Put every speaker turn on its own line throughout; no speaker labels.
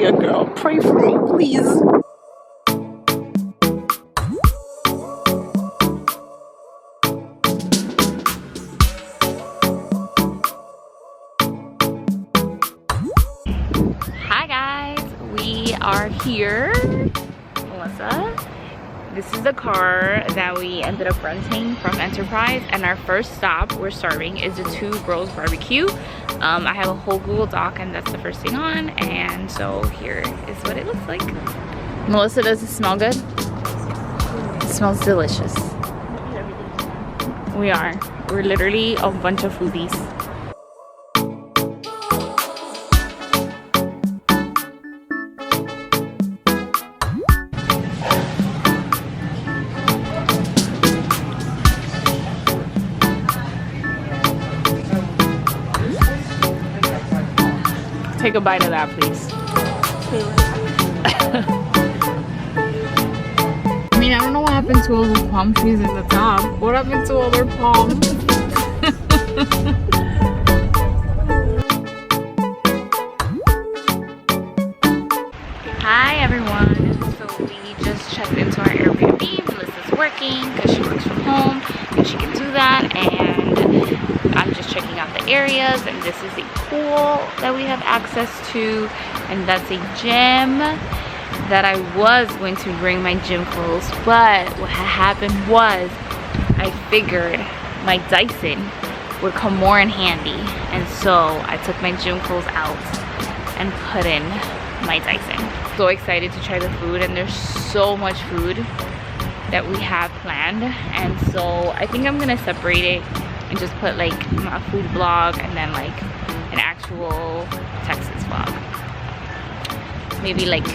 be a girl. Pray for me, please. Hi guys, we are here. Melissa. This is the car that we ended up renting from Enterprise, and our first stop, we're starving, is the Two Bros Barbecue. I have a whole Google Doc and that's the first thing on, and so here is what it looks like. Melissa, does it smell good? It smells delicious. We're literally a bunch of foodies. Take a bite of that, please. I mean, I don't know what happened to all the palm trees in the top. What happened to all their palms? Hi everyone. So we just checked into our Airbnb. Melissa's working because she works from home and she can do that, and I'm just checking out the areas, and this is the pool that we have access to, and that's a gym that I was going to bring my gym clothes, but what had happened was I figured my Dyson would come more in handy, and so I took my gym clothes out and put in my Dyson. So excited to try the food, and there's so much food that we have planned, and so I think I'm gonna separate it and just put like a food vlog and then like an actual Texas vlog. Maybe like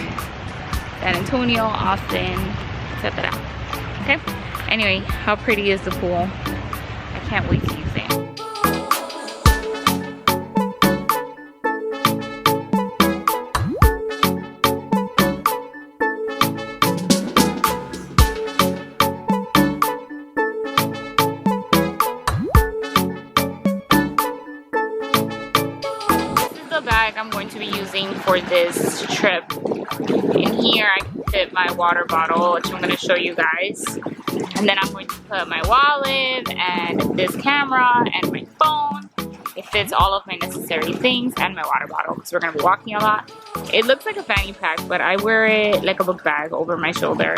San Antonio, Austin, etc. Okay? Anyway, how pretty is the pool? I can't wait to use it. Bag I'm going to be using for this trip. In here I can fit my water bottle, which I'm going to show you guys, and then I'm going to put my wallet and this camera and my phone. It fits all of my necessary things and my water bottle because we're going to be walking a lot. It looks like a fanny pack, but I wear it like a book bag over my shoulder.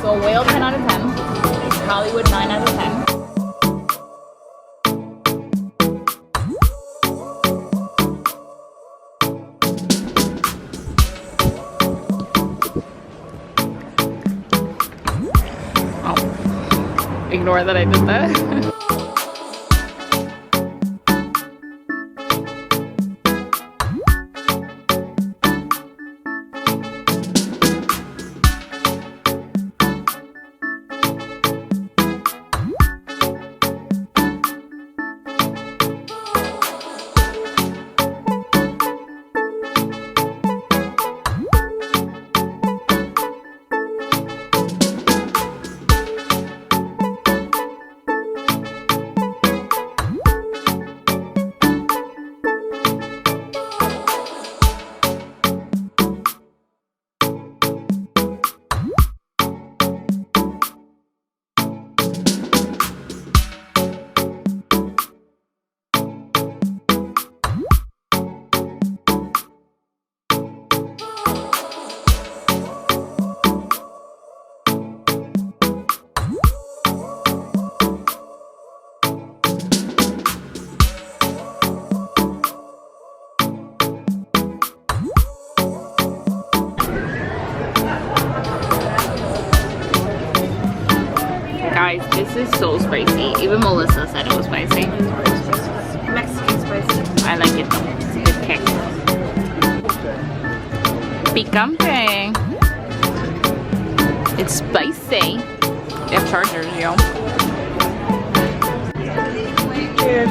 So whale 10 out of 10, Hollywood 9 out of 10. Oh, ignore that I did that. Guys, this is so spicy. Even Melissa said it was spicy.
Mexican spicy.
I like it though. It's a good kick. Picante. It's spicy. They have chargers, yo.
Cheers.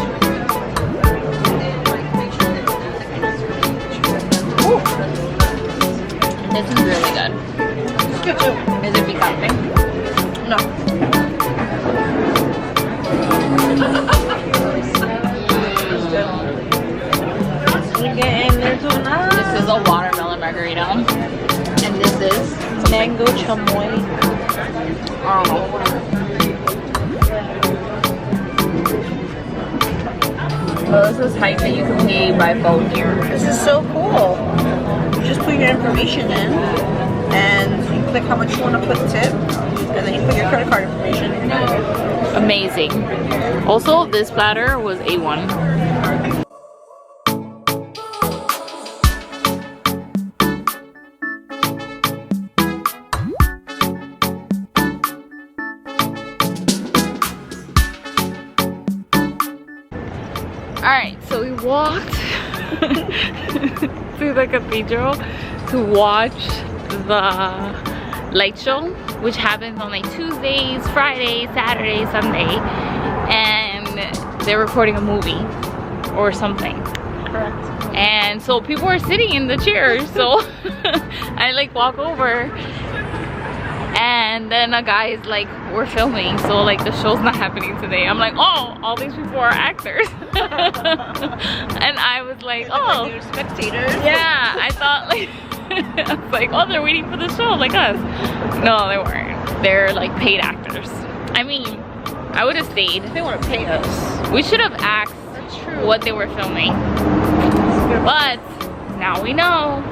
This is really good.
It's good too.
Is it picante?
No.
This is a watermelon margarita. And this is
mango chamoy.
I don't know. Well, this is hype that you can pay by phone here.
This is so cool. You just put your information in and you click how much you want to put tip and then you put your credit card information.
Amazing. Also, this platter was A1. Alright, so we walked to the cathedral to watch the light show, which happens on like Tuesdays, Fridays, Saturdays, Sunday, and they're recording a movie or something.
Correct.
And so people are sitting in the chairs, so I like walk over and then a guy is like, we're filming, so like the show's not happening today. I'm like, oh, all these people are actors. And I was like, oh,
they're spectators.
yeah, I thought like I was like, oh, they're waiting for the show like us. No, they weren't. They're like paid actors. I mean, I would have stayed.
They want to pay us.
We should have asked what they were filming, but now we know.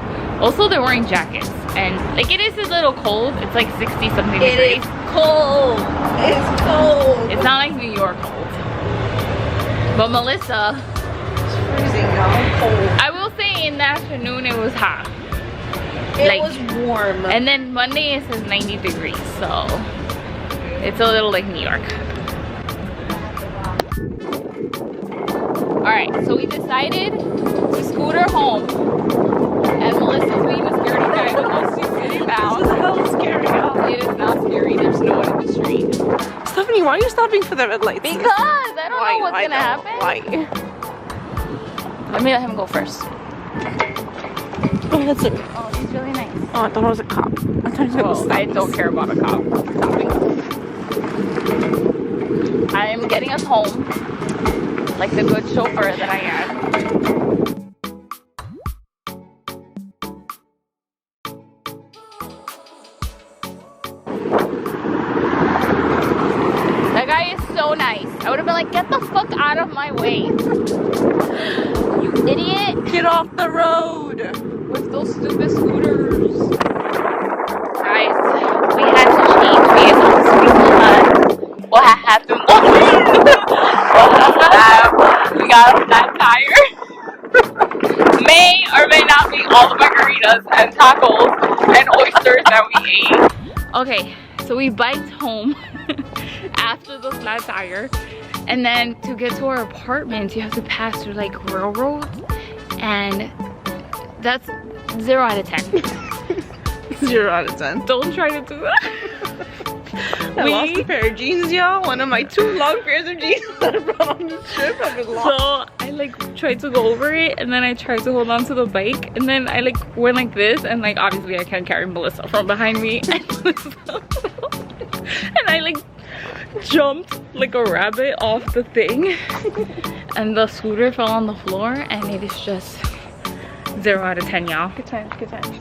Also, they're wearing jackets, and like it is a little cold. It's like 60 something degrees.
It is cold. It's cold.
It's not like New York cold. But Melissa,
It's freezing now. Cold.
I will say in the afternoon it was hot.
It
like,
was warm.
And then Monday it says 90 degrees, so it's a little like New York. Alright, so we decided to scooter home. And Melissa's being a scaredy cat, even though she's sitting down.
This is hella scary.
It is not scary. There's no one in the street.
Stephanie, why are you stopping for the red lights?
Because I don't know what's gonna happen.
Why?
Let me let him go first.
Oh, that's it.
Oh, he's really nice.
Oh, I thought it was a cop. I thought it was.
Well, I don't care about a cop. I'm getting us home like the good chauffeur that I am. That guy is so nice. I would have been like, get the fuck out of my way. You idiot.
Get off the road.
With those stupid scooters. Guys, we had to change vehicles because what happened we got a flat tire. May or may not be all the margaritas and tacos and oysters that we ate. Okay, so we biked home after the flat tire, and then to get to our apartment you have to pass through like railroads, and that's 0 out of 10.
0 out of 10.
Don't try to do that.
I lost a pair of jeans, y'all. One of my 2 long pairs of jeans that I brought on this trip have been lost.
So I like tried to go over it, and then I tried to hold on to the bike, and then I like went like this, and like obviously I can't carry Melissa from behind me, and I like jumped like a rabbit off the thing, and the scooter fell on the floor, and it is just 0 out of 10, y'all.
Good times, good times.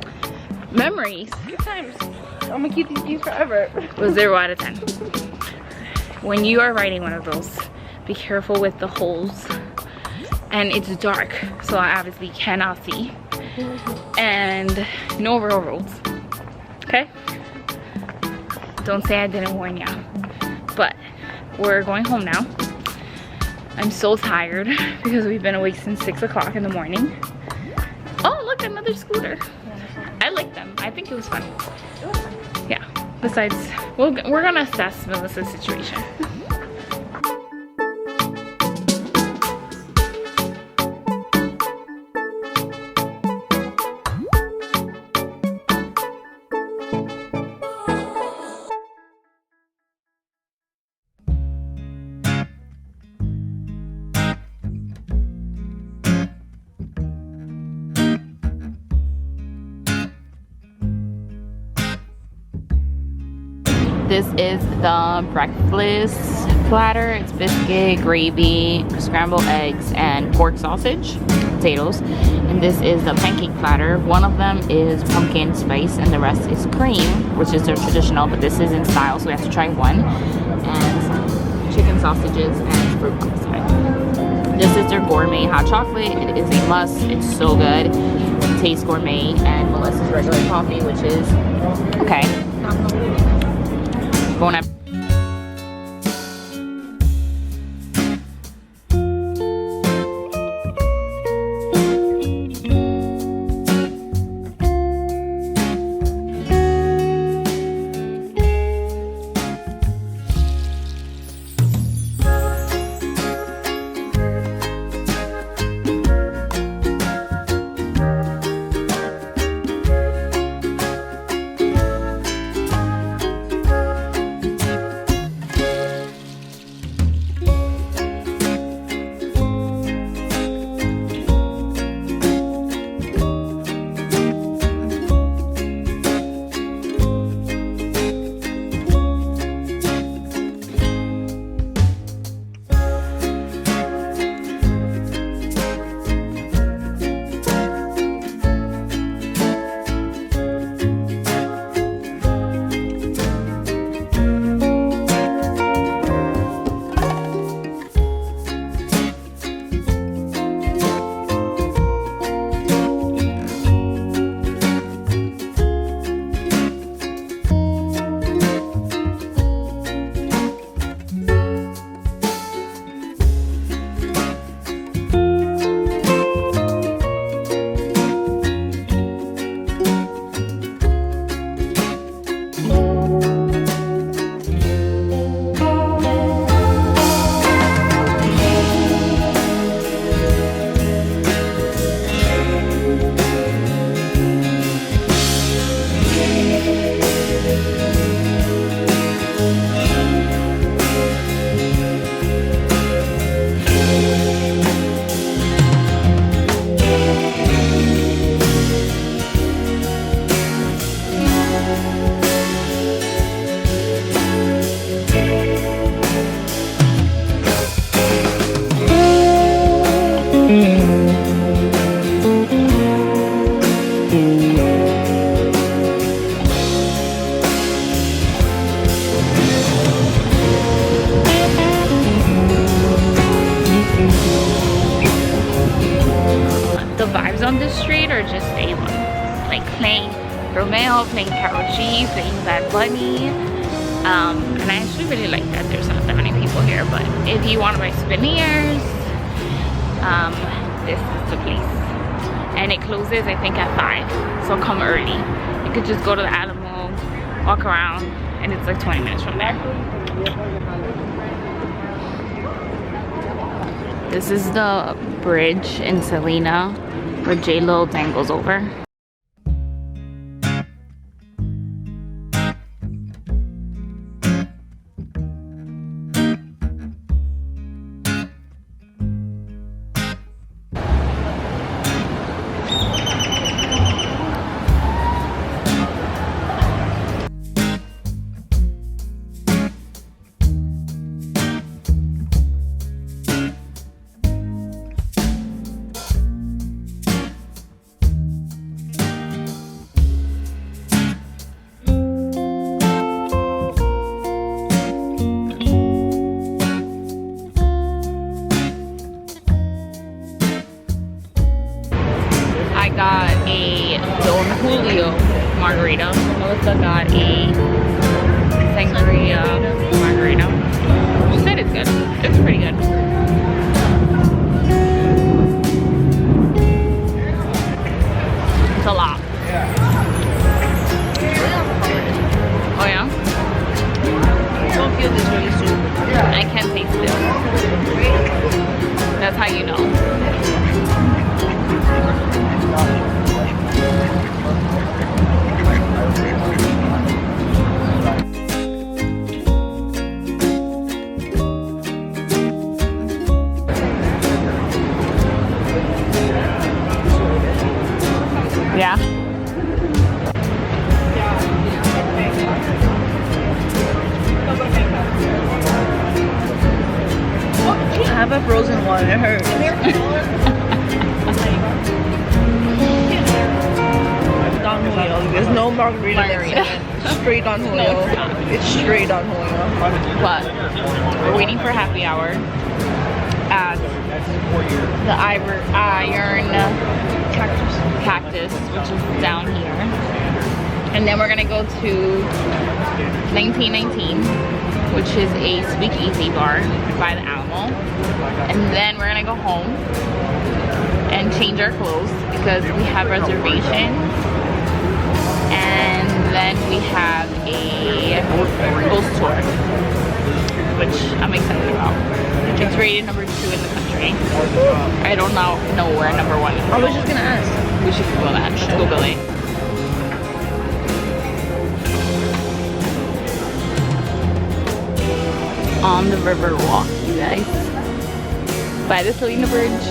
Memories.
Good times. I'm gonna keep these keys forever.
Was 0 out of 10. When you are riding one of those, be careful with the holes. And it's dark, so I obviously cannot see. And no railroads. Okay? Don't say I didn't warn ya. But we're going home now. I'm so tired because we've been awake since 6 o'clock in the morning. Oh, look, another scooter. I like them. I think it was fun. Yeah. Besides, we're gonna assess Melissa's situation. This is the breakfast platter. It's biscuit, gravy, scrambled eggs, and pork sausage, potatoes. And this is the pancake platter. One of them is pumpkin spice and the rest is cream, which is their traditional, but this is in style, so we have to try one. And chicken sausages and fruit on the side. This is their gourmet hot chocolate. It is a must. It's so good. It tastes gourmet. And Melissa's regular coffee, which is okay. Bon appetit. On the street are just A1, like playing Romeo, playing Karol G, playing Bad Bunny, and I actually really like that there's not that many people here. But if you want to buy souvenirs, this is the place, and it closes I think at 5, so come early. You could just go to the Alamo, walk around, and it's like 20 minutes from there. This is the bridge in Selena where J-Lo dangles over. Got a Don Julio margarita. Melissa got a sangria margarita. She said it's good. It's pretty good. It's a lot. Oh yeah?
feel this really soon.
I can taste it. That's how you know. Yeah.
I have a frozen one, it hurts. Don Julio. There's no margarita. Straight Don Julio.
No, it's not.
It's straight Don Julio.
But we're waiting for happy hour at the Iron Cactus, which is down here. And then we're gonna go to 1919, which is a speakeasy bar by the Alamo. And then we're gonna go home and change our clothes because we have reservations. And then we have a ghost tour, which I'm excited about. It's rated #2 in the country. I don't know where #1 is.
I was just gonna ask.
We should Google that. Let's Google it. On the river walk, you guys. By the Selena Bridge.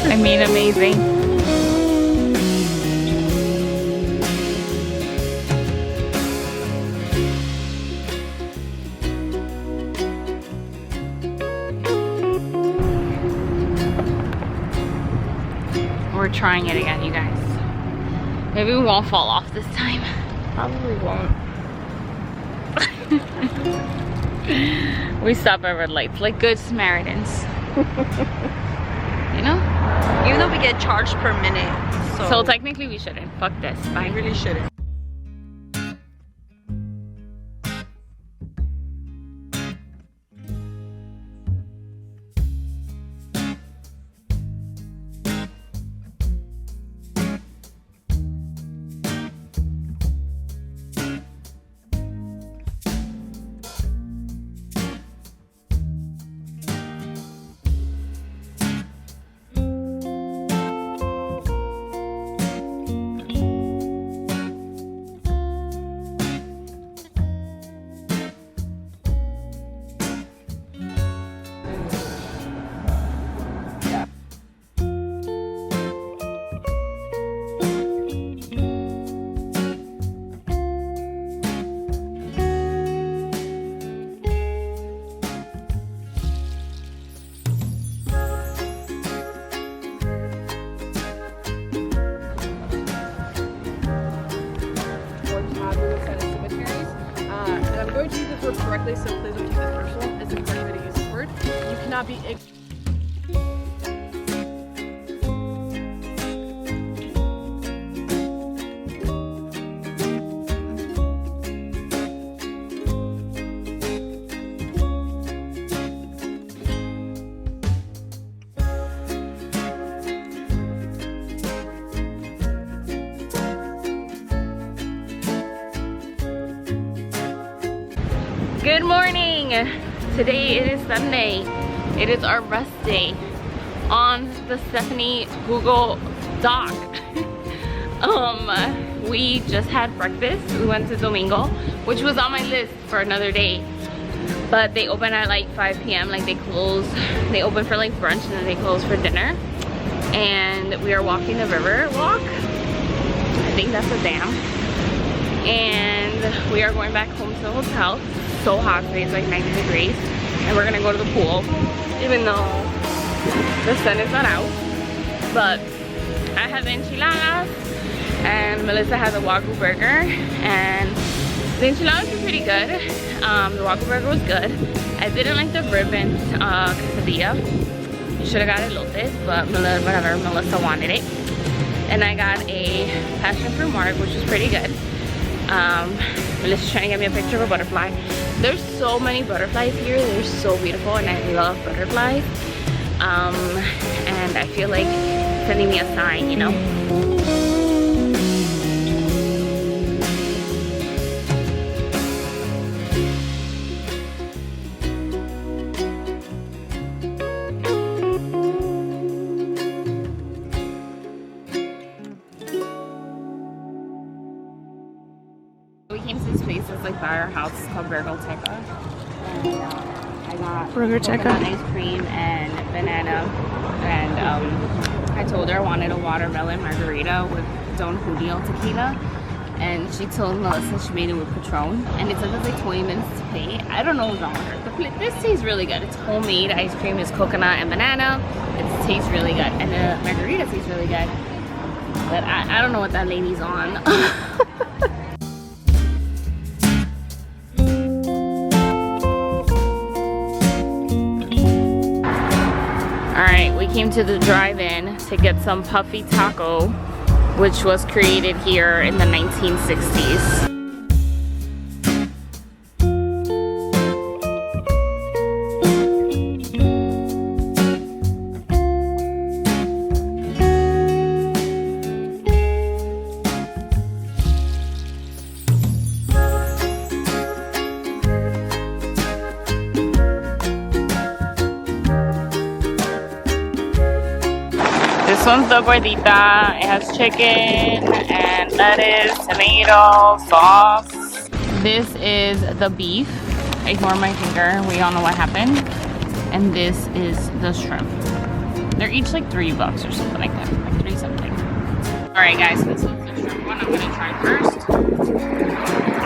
I mean, amazing. We're trying it again, you guys. Maybe we won't fall off this time.
Probably won't.
We stop at red lights like good Samaritans. You know?
Even though we get charged per minute.
So technically we shouldn't. Fuck this. Bye.
We really shouldn't.
going to use this word correctly, so please don't take this personal. It's important for you to use this word. You cannot be
Good morning! Today it is Sunday. It is our rest day on the Stephanie Google Doc. We just had breakfast. We went to Domingo, which was on my list for another day. But they open at like 5 p.m. Like they close. They open for like brunch and then they close for dinner. And we are walking the river walk. I think that's a dam. And we are going back home to the hotel. So hot today, it's like 90 degrees, and we're gonna go to the pool even though the sun is not out. But I have enchiladas and Melissa has a Wagyu burger, and The enchiladas were pretty good. The Waffle Burger was good. I didn't like the ribbon quesadilla. You should have got elotes, but whatever, Melissa wanted it. And I got a passion fruit marg, which was pretty good. Melissa's trying to get me a picture of a butterfly. There's so many butterflies here. They're so beautiful, and I love butterflies. And I feel like sending me a sign, you know? We came to this place that's like by our house. It's called Burgerteca. And I got coconut ice cream and banana. And I told her I wanted a watermelon margarita with Don Julio tequila. And she told Melissa she made it with Patron. And it took us like 20 minutes to pay. I don't know what's wrong with her. This tastes really good. It's homemade ice cream. It's coconut and banana. It tastes really good. And the margarita tastes really good. But I don't know what that lady's on. Alright, we came to the drive-in to get some puffy taco, which was created here in the 1960s. This one's the gordita. It has chicken and lettuce, tomato, sauce. This is the beef. Ignore my finger. We all know what happened. And this is the shrimp. They're each like $3 or something like that. Like 3 something. Alright guys, this is the shrimp one I'm gonna try first.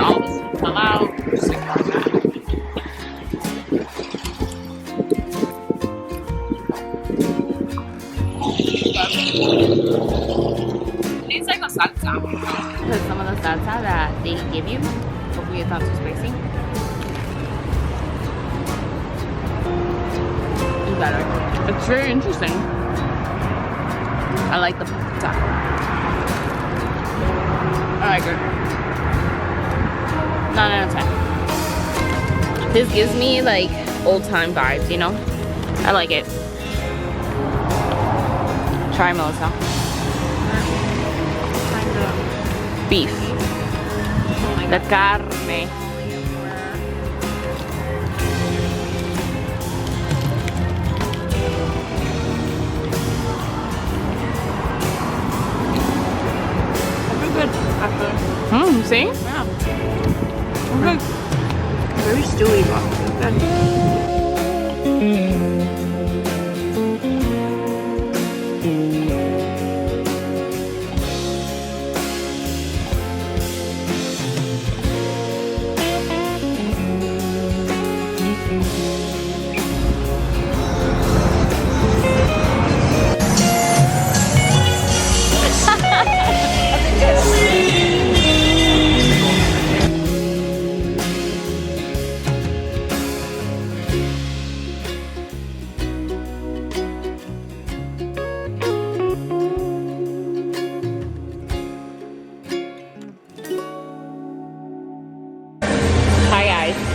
All this fell out. Just ignore that. It's like a salsa. Because some of the salsa that they give you, hopefully it's not too spicy. It's better. It's very interesting. I like the taco. I like it. 9 out of 10. This gives me like old time vibes, you know? I like it. Try, Melissa. Beef. The carne.
Pretty good, actually.
See?
Yeah. Okay. Very stewy, but good.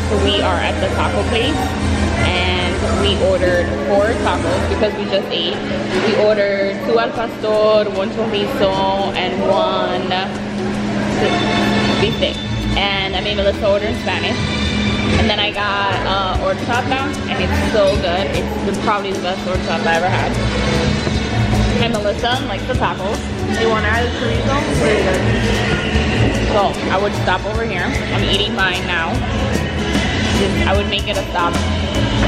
So we are at the taco place and we ordered 4 tacos because we just ate. We ordered 2 al pastor, 1 chorizo, and 1 bistec. And I made Melissa order in Spanish. And then I got horchata, and it's so good. It's probably the best horchata I ever had. And Melissa likes the tacos.
You want to add a chorizo? Very good.
So I would stop over here. I'm eating mine now. I would make it a stop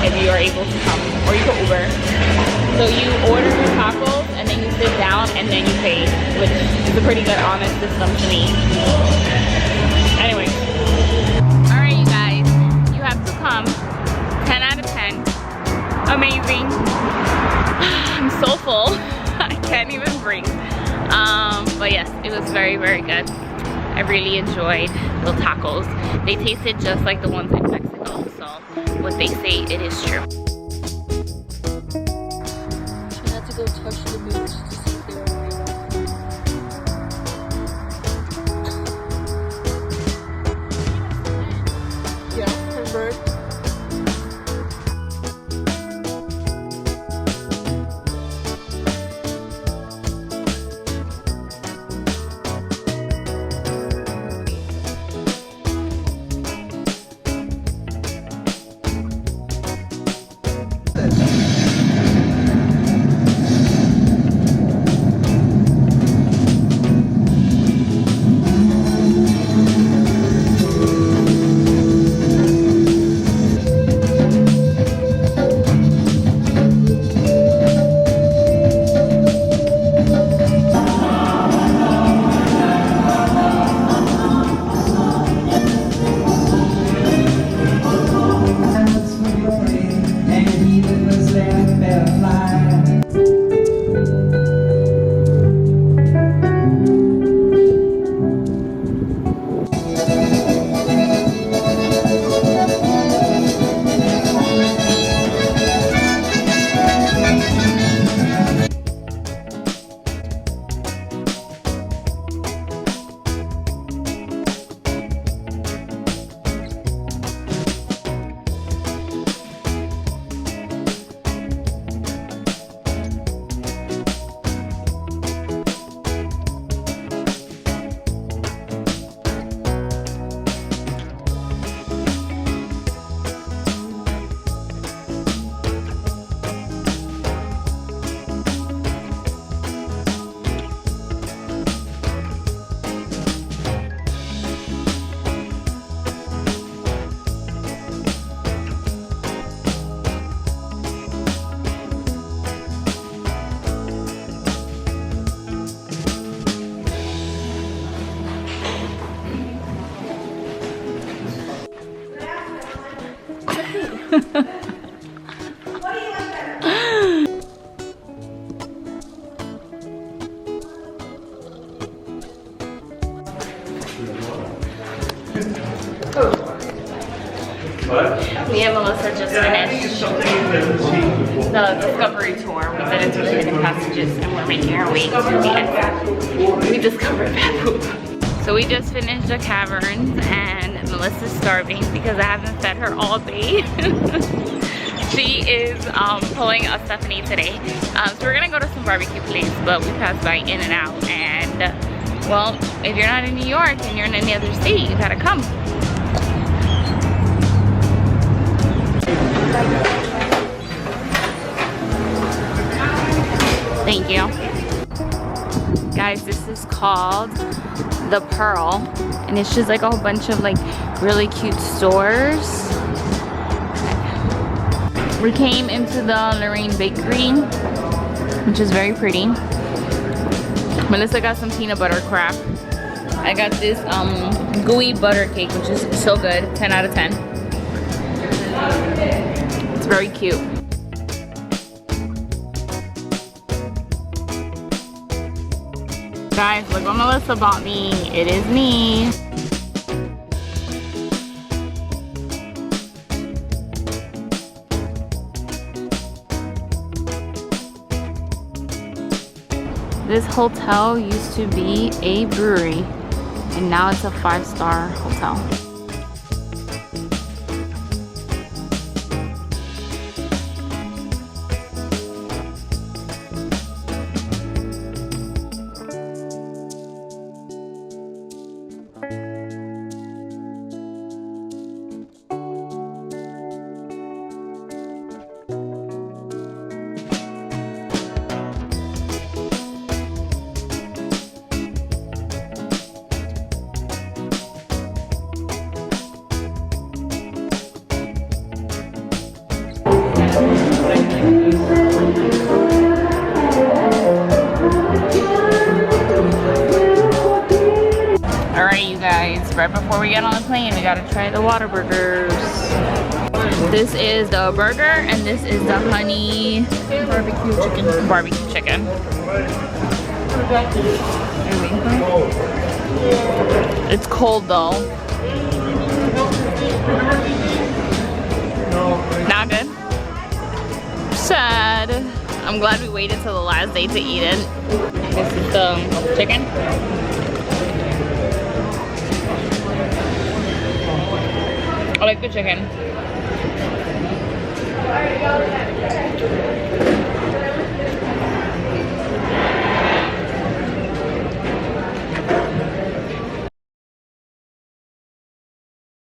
if you are able to come, or you can Uber. So you order your tacos and then you sit down and then you pay, which is a pretty good honest system to me. Anyway, all right, you guys, you have to come. 10 out of 10. Amazing. I'm so full. I can't even breathe. But yes, it was very, very good. I really enjoyed the tacos. They tasted just like the ones in Mexico, so what they say, it is true.
Try not to go touch the boots to see if they were real. Yeah, convert.
Me and Melissa just finished the discovery tour. We did into the hidden passages and we're making our way to the end. We discovered bad poop. So we just finished the caverns and Melissa's starving because I haven't fed her all day. She is pulling a Stephanie today. So we're gonna go to some barbecue place, but we passed by In-N-Out, and well, if you're not in New York and you're in any other state, you gotta come. Thank you. Guys, this is called The Pearl, and it's just like a whole bunch of like really cute stores. We came into the Lorraine Bakery, which is very pretty. Melissa got some peanut butter crap. I got this gooey butter cake, which is so good, 10 out of 10. It's very cute. Guys, look what Melissa bought me. It is me. This hotel used to be a brewery, and now it's a 5-star hotel. Right before we get on the plane, we gotta try the water burgers. This is the burger, and this is the honey barbecue chicken. Barbecue chicken. Are you waiting for it? It's cold though. Not good. Sad. I'm glad we waited till the last day to eat it. This is the chicken. I like the chicken.